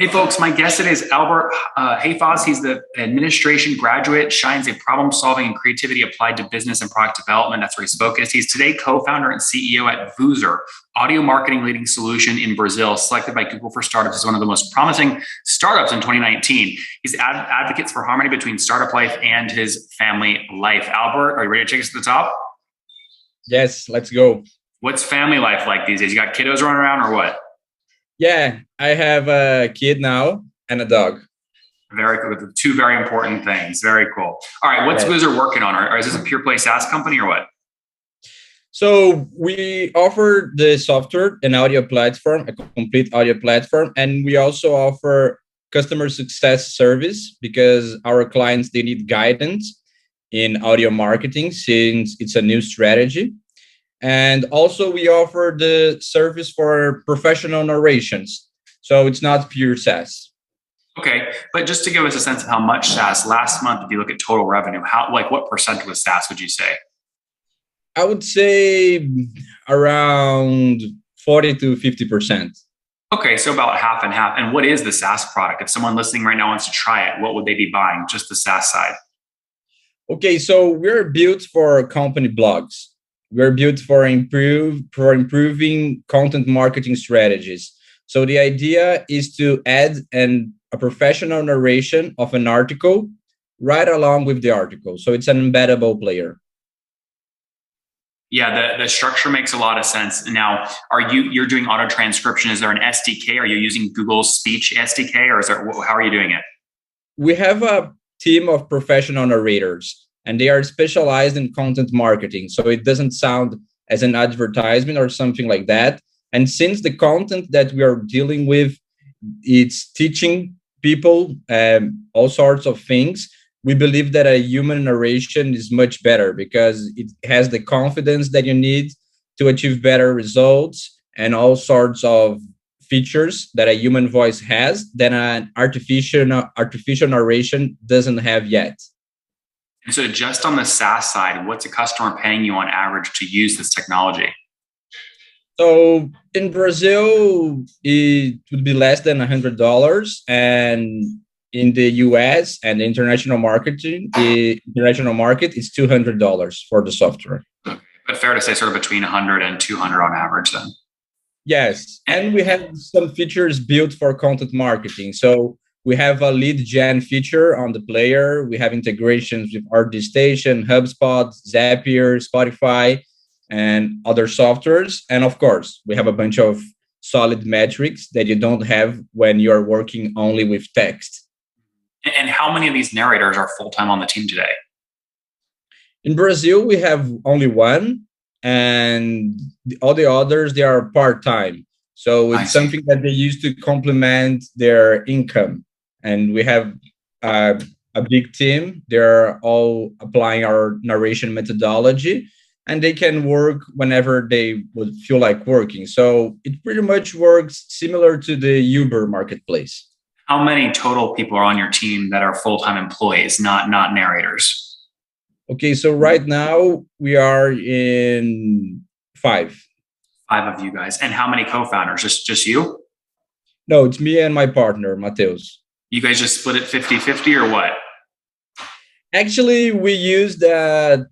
Hey folks, my guest today is Albert Hayfaz. He's the administration graduate, shines a problem solving and creativity applied to business and product development. That's where he's focused. He's today co-founder and CEO at Vooozer, audio marketing leading solution in Brazil, selected by Google for Startups as one of the most promising startups in 2019. He's advocates for harmony between startup life and his family life. Albert, are you ready to take us to the top? Yes, let's go. What's family life like these days? You got kiddos running around or what? Yeah, I have a kid now and a dog. Very cool. Two very important things. Very cool. All right. What's Vooozer working on? Or is this a pure play SaaS company or what? So we offer the software, an audio platform, a complete audio platform. And we also offer customer success service because our clients, they need guidance in audio marketing since it's a new strategy. And also we offer the service for professional narrations. So it's not pure SaaS. Okay. But just to give us a sense of how much SaaS last month, if you look at total revenue, what percent was SaaS would you say? I would say around 40 to 50%. Okay. So about half and half. And what is the SaaS product? If someone listening right now wants to try it, what would they be buying? Just the SaaS side. Okay. So we're built for company blogs. We're built for improving content marketing strategies. So the idea is to add a professional narration of an article right along with the article. So it's an embeddable player. Yeah, the structure makes a lot of sense. Now, you're doing auto transcription? Is there an SDK? Are you using Google's speech SDK, or how are you doing it? We have a team of professional narrators, and they are specialized in content marketing. So it doesn't sound as an advertisement or something like that. And since the content that we are dealing with, it's teaching people all sorts of things, we believe that a human narration is much better because it has the confidence that you need to achieve better results and all sorts of features that a human voice has that an artificial narration doesn't have yet. And so just on the SaaS side, what's a customer paying you on average to use this technology? So in Brazil, it would be less than $100. And in the US and the international market, it's $200 for the software. Okay. But fair to say sort of between 100 and 200 on average then? Yes. And we have some features built for content marketing. So we have a lead gen feature on the player. We have integrations with ArtStation, HubSpot, Zapier, Spotify, and other softwares. And of course, we have a bunch of solid metrics that you don't have when you're working only with text. And how many of these narrators are full-time on the team today? In Brazil, we have only one, and all the others, they are part-time. So it's something that they use to complement their income. And we have a big team. They're all applying our narration methodology, and they can work whenever they would feel like working. So it pretty much works similar to the Uber marketplace. How many total people are on your team that are full-time employees, not narrators? Okay, so right now we are in 5. 5 of you guys. And how many co-founders? Just you? No, it's me and my partner, Mateus. You guys just split it 50-50 or what? Actually, we used that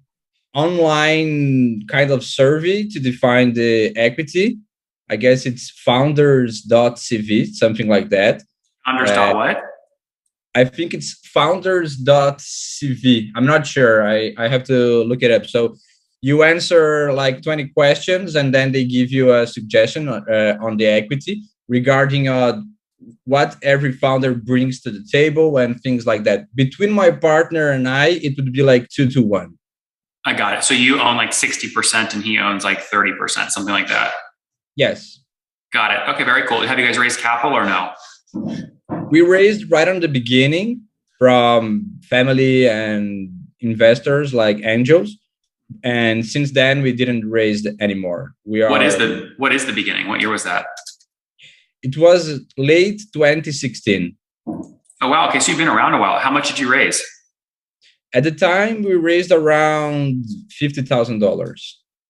online kind of survey to define the equity. I guess it's founders.cv, something like that. Founders. What? I think it's founders.cv. I'm not sure. I have to look it up. So you answer like 20 questions, and then they give you a suggestion on the equity regarding what every founder brings to the table and things like that. Between my partner and I, it would be like 2-1. I got it. So you own like 60% and he owns like 30%, something like that. Yes. Got it. Okay, very cool. Have you guys raised capital or no? We raised right on the beginning from family and investors like angels. And since then, we didn't raise anymore. What is the beginning? What year was that? It was late 2016. Oh, wow. Okay, so you've been around a while. How much did you raise? At the time, we raised around $50,000.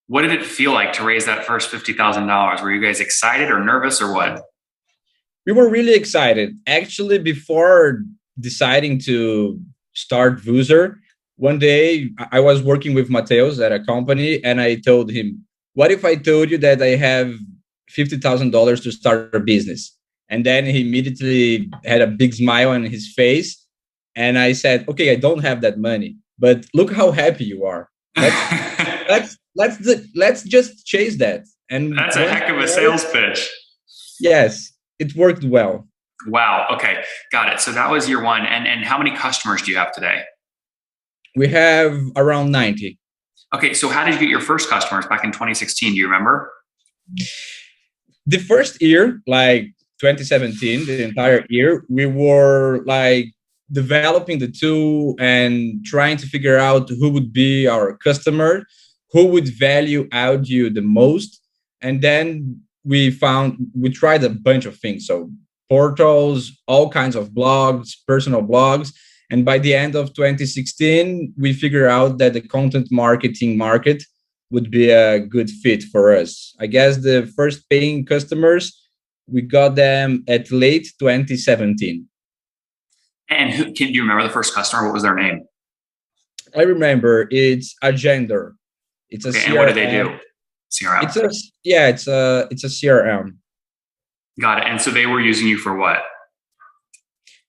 What did it feel like to raise that first $50,000? Were you guys excited or nervous or what? We were really excited. Actually, before deciding to start Vooozer, one day I was working with Mateus at a company, and I told him, "What if I told you that I have $50,000 to start a business?" And then he immediately had a big smile on his face, and I said, "Okay, I don't have that money, but look how happy you are. Let's let's just chase that." And That's a heck of a sales pitch. yes, it worked well. Wow. Okay. Got it. So that was year one. And how many customers do you have today? We have around 90. Okay. So how did you get your first customers back in 2016? Do you remember? The first year, like 2017, the entire year, we were like developing the tool and trying to figure out who would be our customer, who would value audio the most. And then we tried a bunch of things. So portals, all kinds of blogs, personal blogs. And by the end of 2016, we figured out that the content marketing market would be a good fit for us. I guess the first paying customers, we got them at late 2017. And can you remember the first customer? What was their name? I remember it's Agender. It's a CRM. And what do they do? CRM. It's a CRM. Got it. And so they were using you for what?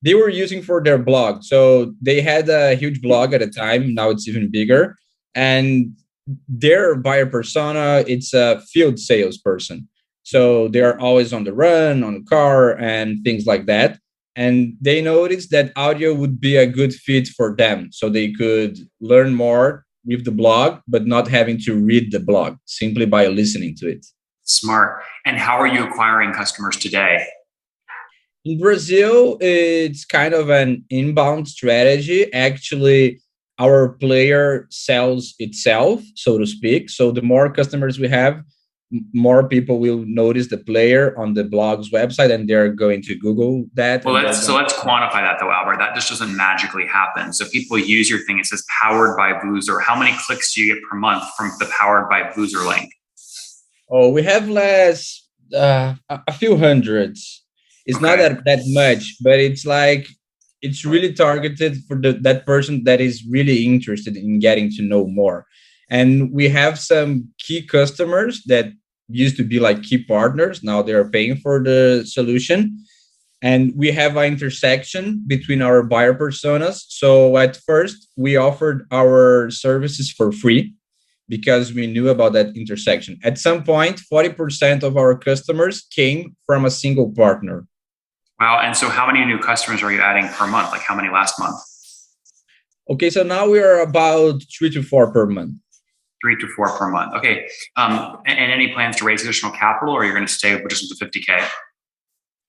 They were using for their blog. So they had a huge blog at a time. Now it's even bigger. And their buyer persona, it's a field salesperson. So they're always on the run, on the car, and things like that. And they noticed that audio would be a good fit for them. So they could learn more with the blog, but not having to read the blog, simply by listening to it. Smart. And how are you acquiring customers today? In Brazil, it's kind of an inbound strategy. Actually, our player sells itself, so to speak. So the more customers we have, more people will notice the player on the blog's website, and they're going to Google that. Well, let's quantify that though, Albert. That just doesn't magically happen. So people use your thing. It says powered by Vooozer. How many clicks do you get per month from the powered by Vooozer link? Oh, we have a few hundreds. It's not that much, but it's really targeted for that person that is really interested in getting to know more. And we have some key customers that used to be like key partners. Now they're paying for the solution. And we have an intersection between our buyer personas. So at first, we offered our services for free because we knew about that intersection. At some point, 40% of our customers came from a single partner. Wow. And so how many new customers are you adding per month? Like how many last month? Okay, so now we are about 3 to 4 per month. 3 to 4 per month. Okay. And any plans to raise additional capital, or you're going to stay with just the 50K?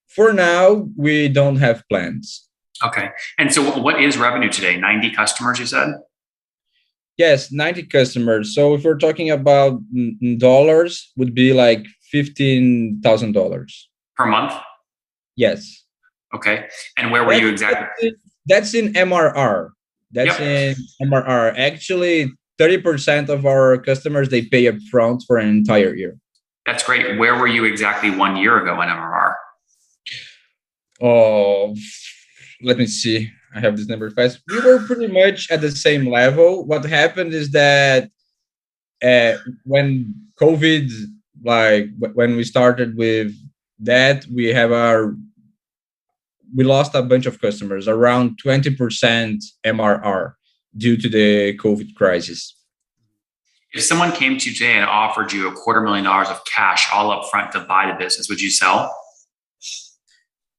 For now, we don't have plans. Okay. And so what is revenue today? 90 customers, you said? Yes, 90 customers. So if we're talking about dollars, would be like $15,000 per month. Yes. Okay. And where were you exactly? That's in MRR. That's in MRR. Actually, 30% of our customers, they pay upfront for an entire year. That's great. Where were you exactly 1 year ago in MRR? Oh, let me see. I have this number fast. We were pretty much at the same level. What happened is that when COVID, like when we started with that, we lost a bunch of customers, around 20% MRR due to the COVID crisis. If someone came to you today and offered you $250,000 of cash all up front to buy the business, would you sell?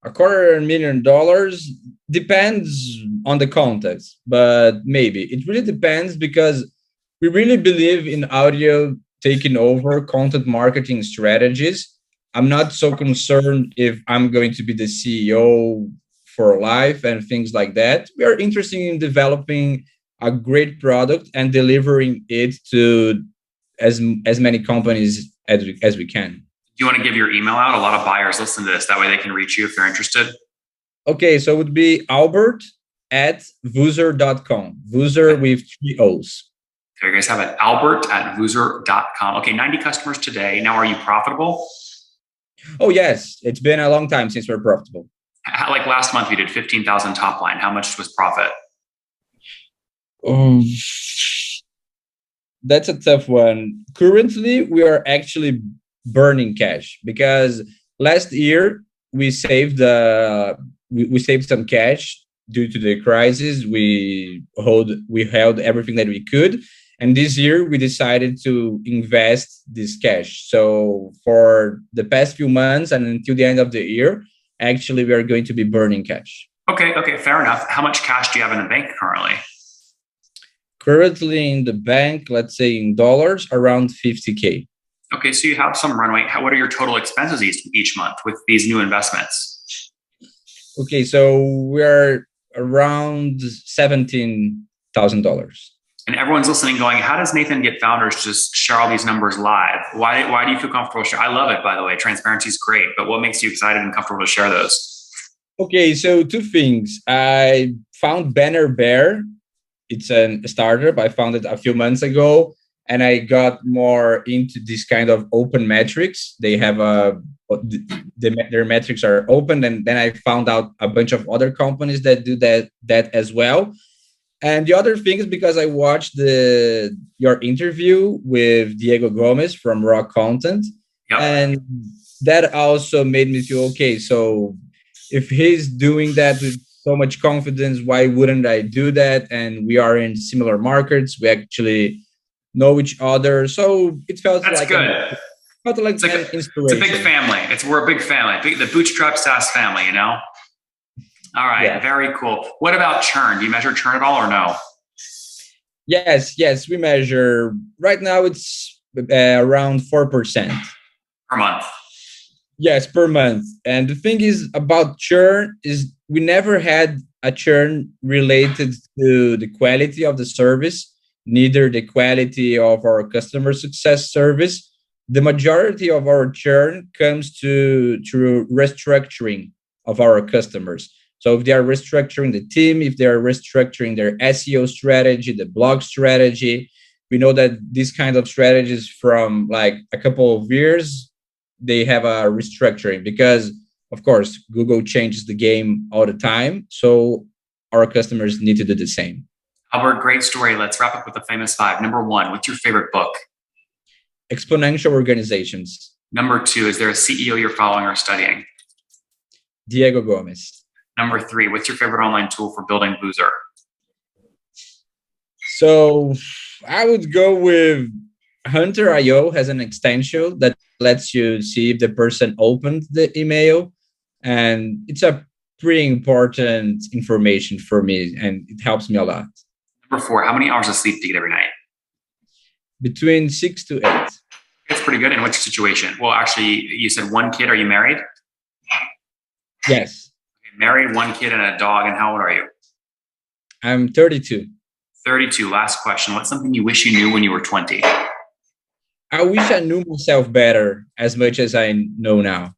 $250,000 depends on the context, but maybe. It really depends because we really believe in audio taking over content marketing strategies. I'm not so concerned if I'm going to be the CEO for life and things like that. We are interested in developing a great product and delivering it to as many companies as we can. Do you want to give your email out? A lot of buyers listen to this. That way they can reach you if they're interested. Okay, so it would be albert@vooozer.com. Vooozer with 3 O's. Okay, you guys have it. Albert@vooozer.com. Okay, 90 customers today. Now, are you profitable? Oh, yes. It's been a long time since we're profitable. Like last month, you did 15,000 top line. How much was profit? Um, that's a tough one. Currently, we are actually burning cash because last year we saved we saved some cash due to the crisis. We held everything that we could, and this year we decided to invest this cash. So for the past few months and until the end of the year, actually we are going to be burning cash. Okay, fair enough. How much cash do you have in the bank currently? Currently in the bank, let's say in dollars, around 50K. Okay, so you have some runway. What are your total expenses each month with these new investments? Okay, so we're around $17,000. And everyone's listening going, how does Nathan get founders to just share all these numbers live? Why do you feel comfortable sharing? I love it, by the way. Transparency is great, but what makes you excited and comfortable to share those? Okay, so two things. I found Banner Bear. It's a startup. I found it a few months ago, and I got more into this kind of open metrics. They have their metrics are open, and then I found out a bunch of other companies that do that as well. And the other thing is because I watched your interview with Diego Gomez from Raw Content, Yep. and that also made me feel okay. So if he's doing that with so much confidence, why wouldn't I do that? And we are in similar markets. We actually know each other, so it felt That's like good. An inspiration. It's a big family. We're a big family, the bootstrap SaaS family. All right, yeah. Very cool. What about churn? Do you measure churn at all or no? Yes, we measure. Right now, it's around 4% per month. Yes, per month. And the thing is about churn is we never had a churn related to the quality of the service, neither the quality of our customer success service. The majority of our churn comes through restructuring of our customers. So if they are restructuring the team, if they are restructuring their SEO strategy, the blog strategy, we know that these kind of strategies from like a couple of years, they have a restructuring because, of course, Google changes the game all the time. So our customers need to do the same. Albert, great story. Let's wrap up with the famous five. Number one, what's your favorite book? Exponential Organizations. Number two, is there a CEO you're following or studying? Diego Gomez. Number three, what's your favorite online tool for building Vooozer? So I would go with Hunter.io has an extension that lets you see if the person opened the email. And it's a pretty important information for me, and it helps me a lot. Number four, how many hours of sleep do you get every night? Between 6 to 8. It's pretty good. In which situation? Well, actually, you said one kid. Are you married? Yes. Married, one kid, and a dog. And how old are you? I'm 32. 32. Last question. What's something you wish you knew when you were 20? I wish I knew myself better as much as I know now.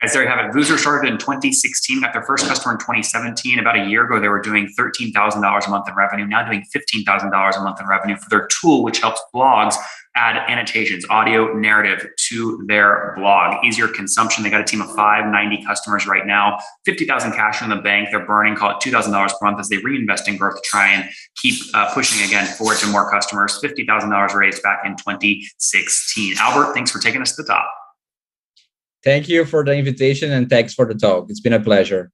Guys, there you have it. Vooozer started in 2016, got their first customer in 2017. About a year ago, they were doing $13,000 a month in revenue, now doing $15,000 a month in revenue for their tool, which helps blogs add annotations, audio, narrative to their blog. Easier consumption. They got a team of 590 customers right now, 50,000 cash in the bank. They're burning, call it $2,000 per month as they reinvest in growth to try and keep pushing again forward to more customers. $50,000 raised back in 2016. Albert, thanks for taking us to the top. Thank you for the invitation and thanks for the talk. It's been a pleasure.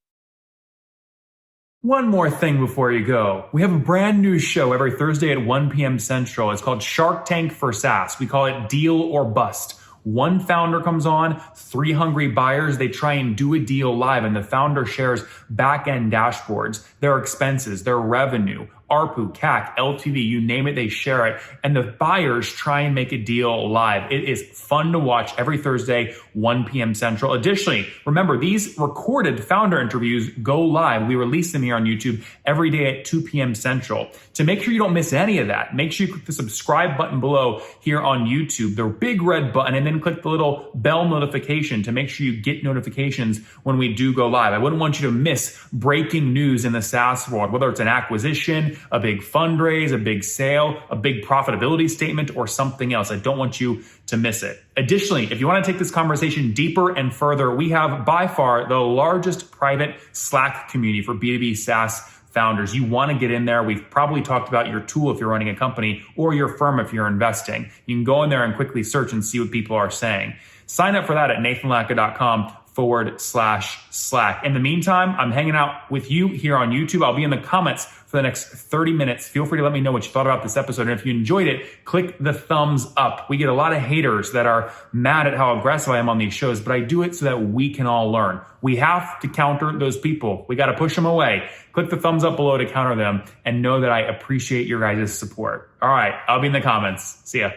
One more thing before you go. We have a brand new show every Thursday at 1 p.m. Central. It's called Shark Tank for SaaS. We call it Deal or Bust. One founder comes on, 3 hungry buyers, they try and do a deal live, and the founder shares back-end dashboards, their expenses, their revenue, ARPU, CAC, LTV, you name it, they share it. And the buyers try and make a deal live. It is fun to watch every Thursday, 1 p.m. Central. Additionally, remember, these recorded founder interviews go live. We release them here on YouTube every day at 2 p.m. Central. To make sure you don't miss any of that, make sure you click the subscribe button below here on YouTube, the big red button, and then click the little bell notification to make sure you get notifications when we do go live. I wouldn't want you to miss breaking news in the SaaS world, whether it's an acquisition, a big fundraise, a big sale, a big profitability statement, or something else. I don't want you to miss it. Additionally, if you want to take this conversation deeper and further, we have by far the largest private Slack community for B2B SaaS founders. You want to get in there. We've probably talked about your tool if you're running a company or your firm if you're investing. You can go in there and quickly search and see what people are saying. Sign up for that at nathanlatka.com/Slack. In the meantime, I'm hanging out with you here on YouTube. I'll be in the comments for the next 30 minutes. Feel free to let me know what you thought about this episode. And if you enjoyed it, click the thumbs up. We get a lot of haters that are mad at how aggressive I am on these shows, but I do it so that we can all learn. We have to counter those people. We got to push them away. Click the thumbs up below to counter them and know that I appreciate your guys' support. All right, I'll be in the comments. See ya.